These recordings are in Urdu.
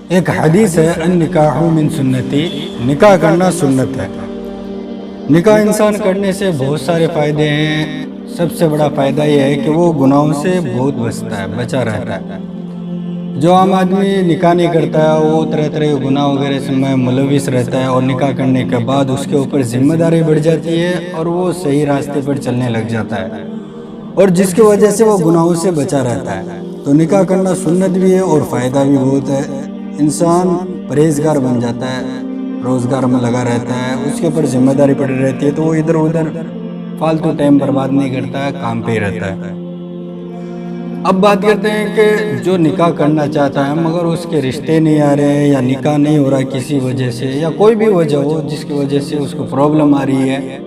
ایک حدیث ہے النکاح من سنتی، نکاح کرنا سنت ہے۔ نکاح انسان کرنے سے بہت سارے فائدے ہیں۔ سب سے بڑا فائدہ یہ ہے کہ وہ گناہوں سے بہت بچا رہتا ہے۔ جو عام آدمی نکاح نہیں کرتا ہے وہ طرح طرح کے گناہ وغیرہ سے میں ملوث رہتا ہے، اور نکاح کرنے کے بعد اس کے اوپر ذمہ داری بڑھ جاتی ہے اور وہ صحیح راستے پر چلنے لگ جاتا ہے، اور جس کی وجہ سے وہ گناہوں سے بچا رہتا ہے۔ تو نکاح کرنا سنت بھی ہے اور فائدہ بھی بہت ہے۔ انسان پرہیزگار بن جاتا ہے، روزگار میں لگا رہتا ہے، اس کے اوپر ذمہ داری پڑی رہتی ہے، تو وہ ادھر ادھر فالتو ٹائم برباد نہیں کرتا ہے، کام پہ ہی رہتا ہے۔ اب بات کرتے ہیں کہ جو نکاح کرنا چاہتا ہے مگر اس کے رشتے نہیں آ رہے ہیں، یا نکاح نہیں ہو رہا کسی وجہ سے، یا کوئی بھی وجہ ہو جس کی وجہ سے اس کو پرابلم آ رہی ہے،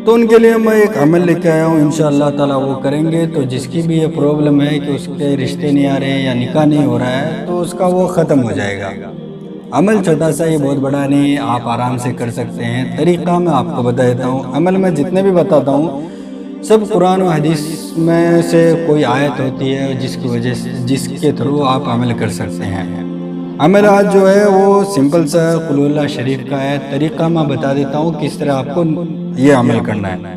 تو ان کے لیے میں ایک عمل لے کے آیا ہوں، انشاءاللہ تعالیٰ وہ کریں گے تو جس کی بھی یہ پرابلم ہے کہ اس کے رشتے نہیں آ رہے ہیں یا نکاح نہیں ہو رہا ہے تو اس کا وہ ختم ہو جائے گا۔ عمل چھوٹا سا، یہ بہت بڑا نہیں، آپ آرام سے کر سکتے ہیں۔ طریقہ میں آپ کو بتا دیتا ہوں۔ عمل میں جتنے بھی بتاتا ہوں سب قرآن و حدیث میں سے کوئی آیت ہوتی ہے جس کے تھرو آپ عمل کر سکتے ہیں۔ عمل آج جو ہے وہ سمپل سا قل اللہ شریف کا ہے۔ طریقہ میں بتا دیتا ہوں کس طرح آپ کو یہ عمل کرنا ہے۔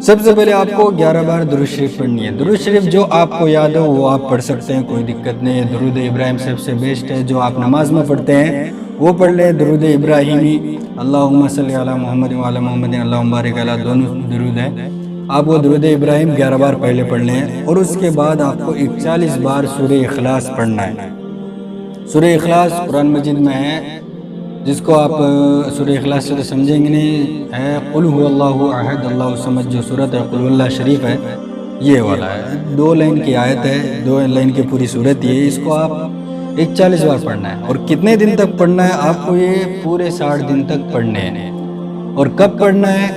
سب سے پہلے آپ کو 11 بار درود شریف پڑھنی ہے۔ درود شریف جو آپ کو یاد ہو وہ آپ پڑھ سکتے ہیں، کوئی دقت نہیں ہے۔ درود ابراہیم سب سے بیسٹ ہے، جو آپ نماز میں پڑھتے ہیں وہ پڑھ لیں۔ درود ابراہیمی اللہم صلی علی محمد وعلی محمد اللہم بارک علی، دونوں درود ہیں، آپ وہ درود ابراہیم 11 بار پہلے پڑھ لیں، اور اس کے بعد آپ کو 41 بار سورہ اخلاص پڑھنا ہے۔ سورہ اخلاص قرآن مجید میں ہے، جس کو آپ سورہ اخلاص سے تو سمجھیں گے نہیں، ہے قل هو اللہ احد اللہ الصمد، جو سورت ہے قل اللہ شریف ہے، یہ والا ہے۔ 2 لائن کی آیت ہے، 2 لائن کی پوری سورت یہ ہے۔ اس کو آپ 41 بار پڑھنا ہے۔ اور کتنے دن تک پڑھنا ہے؟ آپ کو یہ پورے 60 دن تک پڑھنے ہیں۔ اور کب پڑھنا ہے؟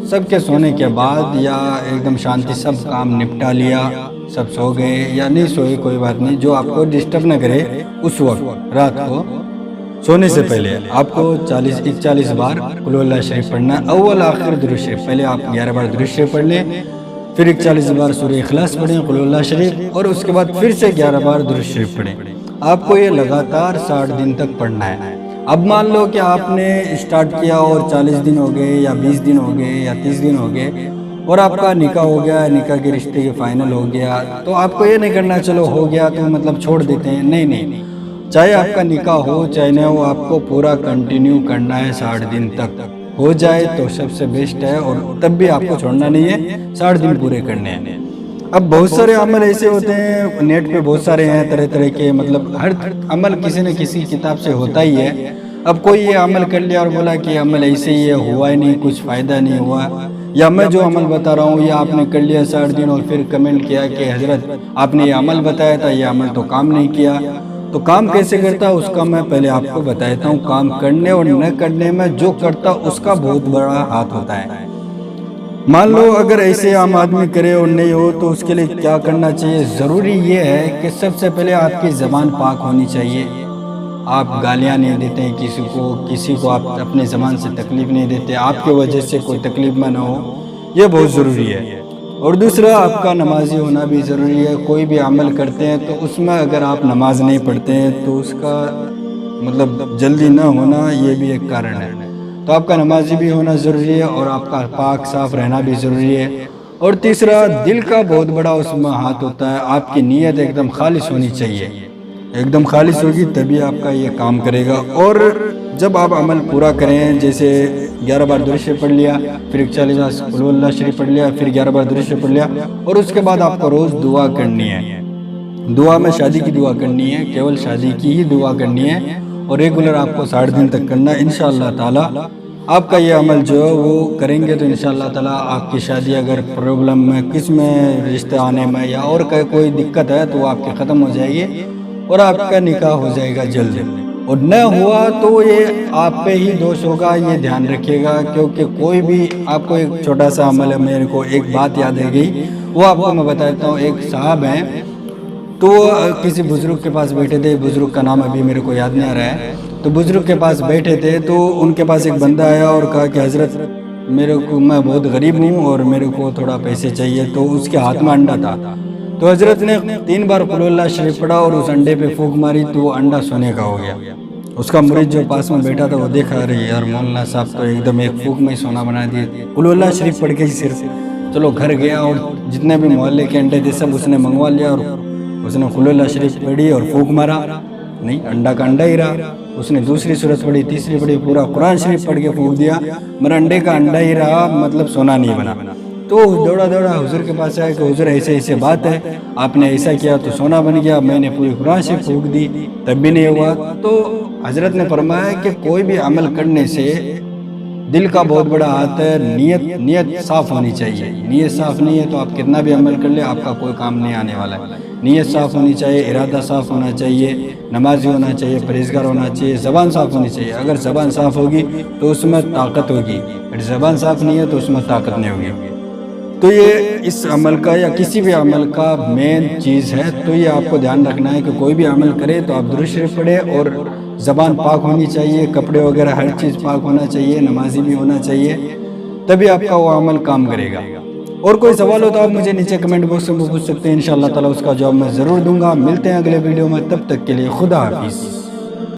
سب کے سونے کے بعد، یا ایک دم شانتی، سب کام نپٹا لیا، سب سو گئے یا نہیں سوئے کوئی بات نہیں، جو آپ کو ڈسٹرب نہ کرے اس وقت رات کو سونے سے پہلے آپ کو 41 بار قل اللہ شریف پڑھنا ہے۔ اول آخر درود شریف، پہلے آپ 11 بار درود شریف پڑھ لیں، پھر 41 بار سورہ اخلاص پڑھیں قل اللہ شریف، اور اس کے بعد پھر سے 11 بار درود شریف پڑھیں۔ آپ کو یہ لگاتار 60 دن تک پڑھنا ہے۔ اب مان لو کہ آپ نے اسٹارٹ کیا اور 40 دن ہو گئے یا 20 دن ہو گئے یا 30 دن ہو گئے اور آپ کا نکاح ہو گیا، نکاح کے رشتے کے فائنل ہو گیا، تو آپ کو یہ نہیں کرنا چلو ہو گیا تو مطلب چھوڑ دیتے ہیں، نہیں، چاہے آپ کا نکاح ہو چاہے نہ ہو، آپ کو پورا کنٹینیو کرنا ہے 60 دن تک۔ ہو جائے تو سب سے بیسٹ ہے، اور تب بھی آپ کو چھوڑنا نہیں ہے، 60 دن پورے کرنے ہیں۔ اب بہت سارے عمل ایسے ہوتے ہیں، نیٹ پہ بہت سارے ہیں طرح طرح کے، مطلب ہر عمل کسی نہ کسی کتاب سے ہوتا ہی ہے۔ اب کوئی یہ عمل کر لیا اور بولا کہ عمل ایسے ہی ہے، ہوا ہی نہیں، کچھ فائدہ نہیں ہوا، یا میں جو عمل بتا رہا ہوں یہ آپ نے کر لیا 60 دن اور پھر کمنٹ کیا کہ حضرت آپ نے یہ عمل بتایا تھا، یہ عمل تو کام نہیں کیا۔ تو کام کیسے کرتا اس کا میں پہلے آپ کو بتاتا ہوں۔ کام کرنے اور نہ کرنے میں جو کرتا اس کا بہت بڑا ہاتھ ہوتا ہے۔ مان لو اگر ایسے عام آدمی کرے اور نہیں ہو تو اس کے لیے کیا کرنا چاہیے؟ ضروری یہ ہے کہ سب سے پہلے آپ کی زبان پاک ہونی چاہیے، آپ گالیاں نہیں دیتے ہیں کسی کو آپ اپنے زبان سے تکلیف نہیں دیتے، آپ کی وجہ سے کوئی تکلیف میں نہ ہو، یہ بہت ضروری ہے۔ اور دوسرا آپ کا نمازی ہونا بھی ضروری ہے۔ کوئی بھی عمل کرتے ہیں تو اس میں اگر آپ نماز نہیں پڑھتے ہیں تو اس کا مطلب جلدی نہ ہونا یہ بھی ایک کارن ہے۔ تو آپ کا نمازی بھی ہونا ضروری ہے، اور آپ کا پاک صاف رہنا بھی ضروری ہے۔ اور تیسرا دل کا بہت بڑا اس میں ہاتھ ہوتا ہے، آپ کی نیت ایک دم خالص ہونی چاہیے، ایک دم خالص ہوگی تبھی آپ کا یہ کام کرے گا۔ اور جب آپ عمل پورا کریں، جیسے 11 بار درود شریف پڑھ لیا، پھر 41 بار قل اللہ شریف پڑھ لیا، پھر 11 بار درود شریف پڑھ لیا، اور اس کے بعد آپ کو روز دعا کرنی ہے۔ دعا میں شادی کی دعا کرنی ہے، کیول شادی کی ہی دعا کرنی ہے، اور ریگولر آپ کو 60 دن تک کرنا ہے۔ انشاءاللہ تعالیٰ آپ کا یہ عمل جو ہے وہ کریں گے تو انشاءاللہ تعالیٰ آپ کی شادی اگر پرابلم میں کس میں رشتہ آنے میں یا اور کوئی دقت ہے تو وہ آپ کی ختم ہو جائے گی، اور آپ کا نکاح ہو جائے گا جلد۔ اور نہ ہوا تو یہ آپ پہ ہی دوش ہوگا، یہ دھیان رکھیے گا، کیونکہ کوئی بھی آپ کو ایک چھوٹا سا عمل ہے، میرے کو ایک بات یاد ہے گئی، وہ آپ کو میں بتاتا ہوں۔ ایک صاحب ہیں تو کسی بزرگ کے پاس بیٹھے تھے، بزرگ کا نام ابھی میرے کو یاد نہیں آ رہا ہے، تو بزرگ کے پاس بیٹھے تھے تو ان کے پاس ایک بندہ آیا اور کہا کہ حضرت میں بہت غریب ہوں اور میرے کو تھوڑا پیسے چاہیے۔ تو اس کے ہاتھ میں انڈا تھا، تو حضرت نے 3 بار قل اللہ شریف پڑھا اور اس انڈے پہ پھونک ماری تو وہ انڈا سونے کا ہو گیا۔ اس کا مرید جو پاس میں بیٹھا تھا وہ دیکھا، رہی یار مولانا صاحب تو ایک دم ایک پھونک میں سونا بنا دیے، قل اللہ شریف پڑھ کے ہی صرف۔ چلو گھر گیا اور جتنے بھی محلے کے انڈے تھے سب اس نے منگوا لیا اور اس نے قل اللہ شریف پڑھی اور پھونک مارا، نہیں انڈا کا انڈا ہی رہا۔ اس نے دوسری صورت پڑھی، تیسری پڑھی، پورا قرآن شریف پڑھ کے پھونک دیا، مگر انڈے کا انڈا ہی رہا، مطلب سونا نہیں بنا۔ تو دوڑا حضور کے پاس آیا کہ حضور ایسے بات ہے، آپ نے ایسا کیا تو سونا بن گیا، میں نے پوری قرآن شریف پھونک دی تب بھی نہیں ہوا۔ تو حضرت نے فرمایا کہ کوئی بھی عمل کرنے سے دل کا بہت بڑا ہاتھ ہے، نیت صاف ہونی چاہیے۔ نیت صاف نہیں ہے تو آپ کتنا بھی عمل کر لیں آپ کا کوئی کام نہیں آنے والا ہے۔ نیت صاف ہونی چاہیے، ارادہ صاف ہونا چاہیے، نمازی ہونا چاہیے، پرہیزگار ہونا چاہیے، زبان صاف ہونی چاہیے۔ اگر زبان صاف ہوگی تو اس میں طاقت ہوگی، اگر زبان صاف نہیں ہے تو اس میں طاقت نہیں ہوگی۔ تو یہ اس عمل کا یا کسی بھی عمل کا مین چیز ہے، تو یہ آپ کو دھیان رکھنا ہے کہ کوئی بھی عمل کرے تو آپ درود شریف پڑھے اور زبان پاک ہونی چاہیے، کپڑے وغیرہ ہر چیز پاک ہونا چاہیے، نمازی بھی ہونا چاہیے، تبھی آپ کا وہ عمل کام کرے گا۔ اور کوئی سوال ہو تو آپ مجھے نیچے کمنٹ باکس میں پوچھ سکتے ہیں، انشاءاللہ تعالی اس کا جواب میں ضرور دوں گا۔ ملتے ہیں اگلے ویڈیو میں، تب تک کے لیے خدا حافظ۔